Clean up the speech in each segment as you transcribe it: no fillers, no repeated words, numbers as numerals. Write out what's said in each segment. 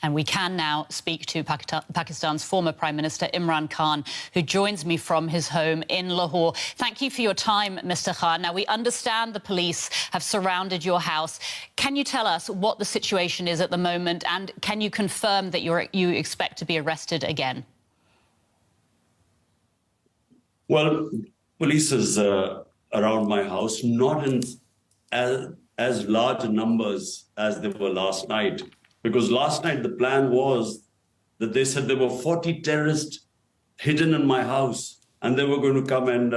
And we can now speak to Pakistan's former Prime Minister Imran Khan, who joins me from his home in Lahore. Thank you for your time, Mr. Khan. Now, we understand the police have surrounded your house. Can you tell us what the situation is at the moment, and can you confirm that you expect to be arrested again? Well, police is around my house, not in as large numbers as they were last night. Because last night the plan was that they said there were 40 terrorists hidden in my house and they were going to come and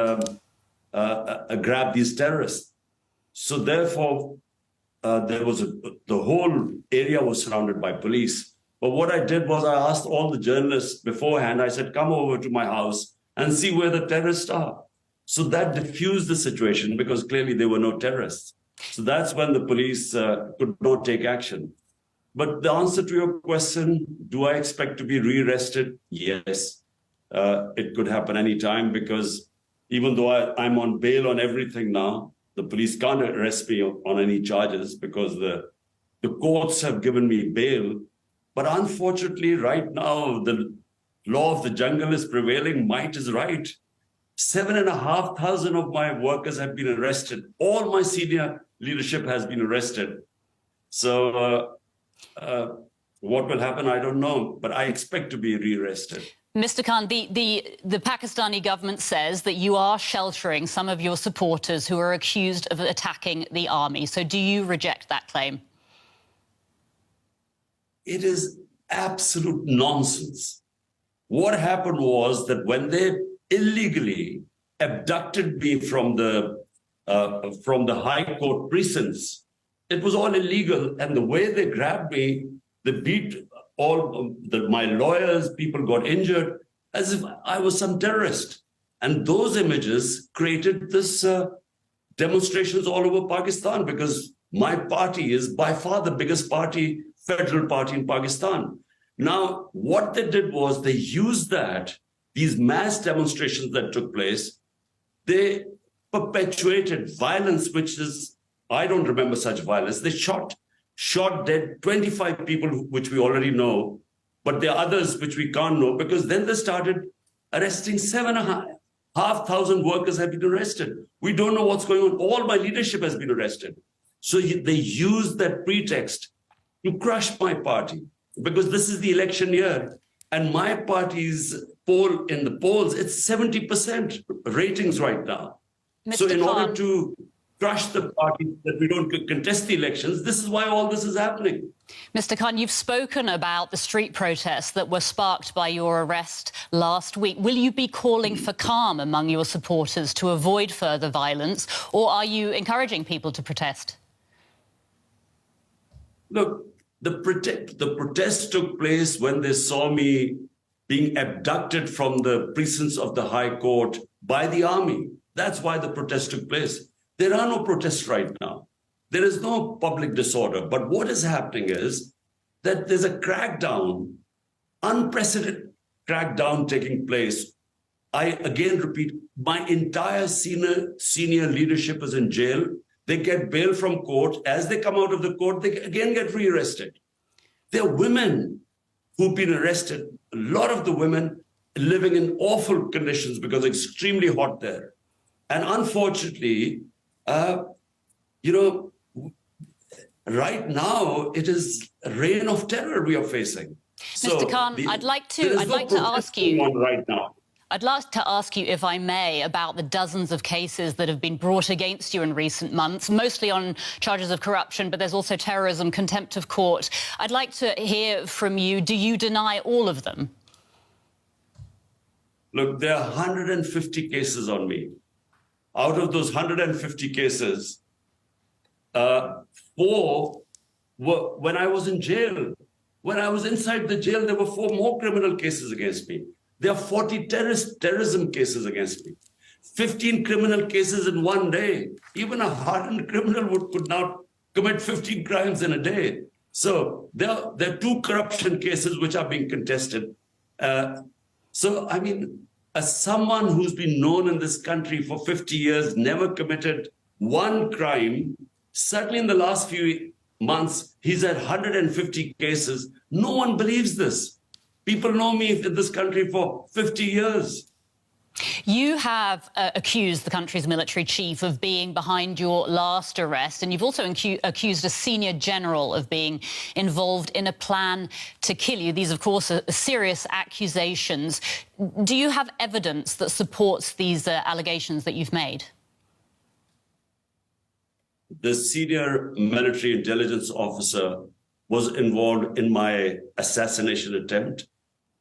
grab these terrorists. So therefore, the whole area was surrounded by police. But what I did was I asked all the journalists beforehand, I said, come over to my house and see where the terrorists are. So that diffused the situation because clearly there were no terrorists. So that's when the police could not take action. But the answer to your question, do I expect to be re-arrested? Yes, it could happen anytime because even though I'm on bail on everything now, the police can't arrest me on any charges because the courts have given me bail. But unfortunately, right now, the law of the jungle is prevailing. Might is right. 7,500 of my workers have been arrested. All my senior leadership has been arrested. So what will happen, I don't know, but I expect to be re-arrested. Mr. Khan, the Pakistani government says that you are sheltering some of your supporters who are accused of attacking the army. So do you reject that claim? It is absolute nonsense. What happened was that when they illegally abducted me from the High Court precincts, it was all illegal. And the way they grabbed me, they beat all my lawyers, people got injured, as if I was some terrorist. And those images created this demonstrations all over Pakistan because my party is by far the biggest party, federal party in Pakistan. Now, what they did was they used these mass demonstrations that took place, they perpetuated violence, which is, I don't remember such violence. They shot dead 25 people, which we already know, but there are others which we can't know because then they started arresting 7,500 workers have been arrested. We don't know what's going on. All my leadership has been arrested. So they used that pretext to crush my party because this is the election year and my party's poll in the polls, it's 70% ratings right now. Mr. So in Khan, order to crush the party that we don't contest the elections, this is why all this is happening. Mr. Khan, you've spoken about the street protests that were sparked by your arrest last week. Will you be calling for calm among your supporters to avoid further violence, or are you encouraging people to protest? Look, the protest took place when they saw me being abducted from the precincts of the High Court by the army. That's why the protest took place. There are no protests right now. There is no public disorder. But what is happening is that there's a crackdown, unprecedented crackdown taking place. I again repeat, my entire senior leadership is in jail. They get bail from court. As they come out of the court, they again get re-arrested. There are women who've been arrested. A lot of the women living in awful conditions because it's extremely hot there. And unfortunately, right now it is a reign of terror we are facing. Mr. Khan, I'd like to ask you right now. I'd like to ask you, if I may, about the dozens of cases that have been brought against you in recent months, mostly on charges of corruption, but there's also terrorism, contempt of court. I'd like to hear from you. Do you deny all of them? Look, there are 150 cases on me. Out of those 150 cases, 4 were when I was in jail. When I was inside the jail, there were 4 more criminal cases against me. There are 40 terrorism cases against me. 15 criminal cases in one day. Even a hardened criminal could not commit 15 crimes in a day. So there are 2 corruption cases which are being contested. So, I mean, as someone who's been known in this country for 50 years, never committed one crime, certainly in the last few months, he's had 150 cases. No one believes this. People know me in this country for 50 years. You have accused the country's military chief of being behind your last arrest, and you've also accused a senior general of being involved in a plan to kill you. These, of course, are serious accusations. Do you have evidence that supports these allegations that you've made? The senior military intelligence officer was involved in my assassination attempt.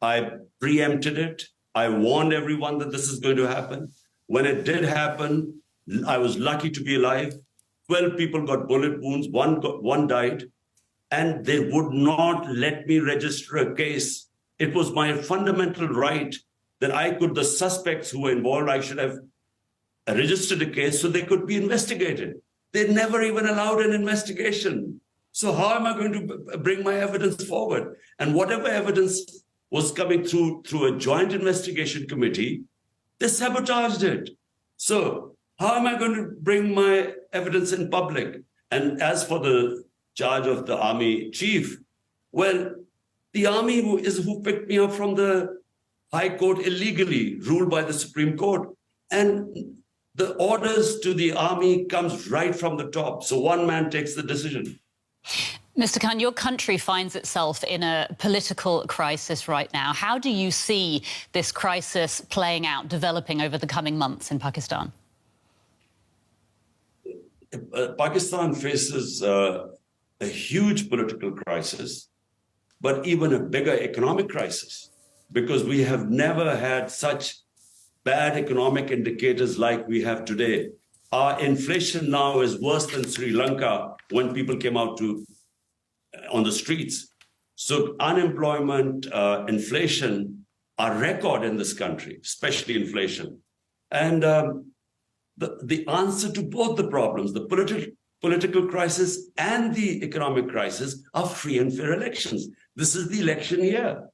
I preempted it. I warned everyone that this is going to happen. When it did happen, I was lucky to be alive. 12 people got bullet wounds, one died, and they would not let me register a case. It was my fundamental right that the suspects who were involved, I should have registered a case so they could be investigated. They never even allowed an investigation. So how am I going to bring my evidence forward? And whatever evidence was coming through a joint investigation committee, they sabotaged it. So how am I going to bring my evidence in public? And as for the charge of the army chief, well, the army who picked me up from the High Court illegally, ruled by the Supreme Court. And the orders to the army comes right from the top. So one man takes the decision. Mr. Khan, your country finds itself in a political crisis right now. How do you see this crisis playing out, developing over the coming months in Pakistan? Pakistan faces a huge political crisis, but even a bigger economic crisis, because we have never had such bad economic indicators like we have today. Our inflation now is worse than Sri Lanka when people came out on the streets. So unemployment, inflation are record in this country, especially inflation. And the answer to both the problems, the political crisis and the economic crisis, are free and fair elections. This is the election year.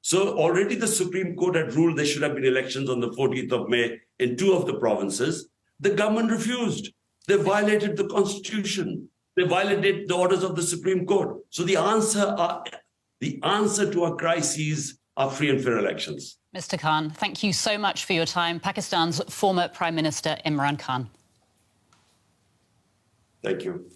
So already the Supreme Court had ruled there should have been elections on the 14th of May in 2 of the provinces. The government refused. They violated the constitution. They violated the orders of the Supreme Court. So the answer to our crises are free and fair elections. Mr. Khan, thank you so much for your time. Pakistan's former Prime Minister Imran Khan. Thank you.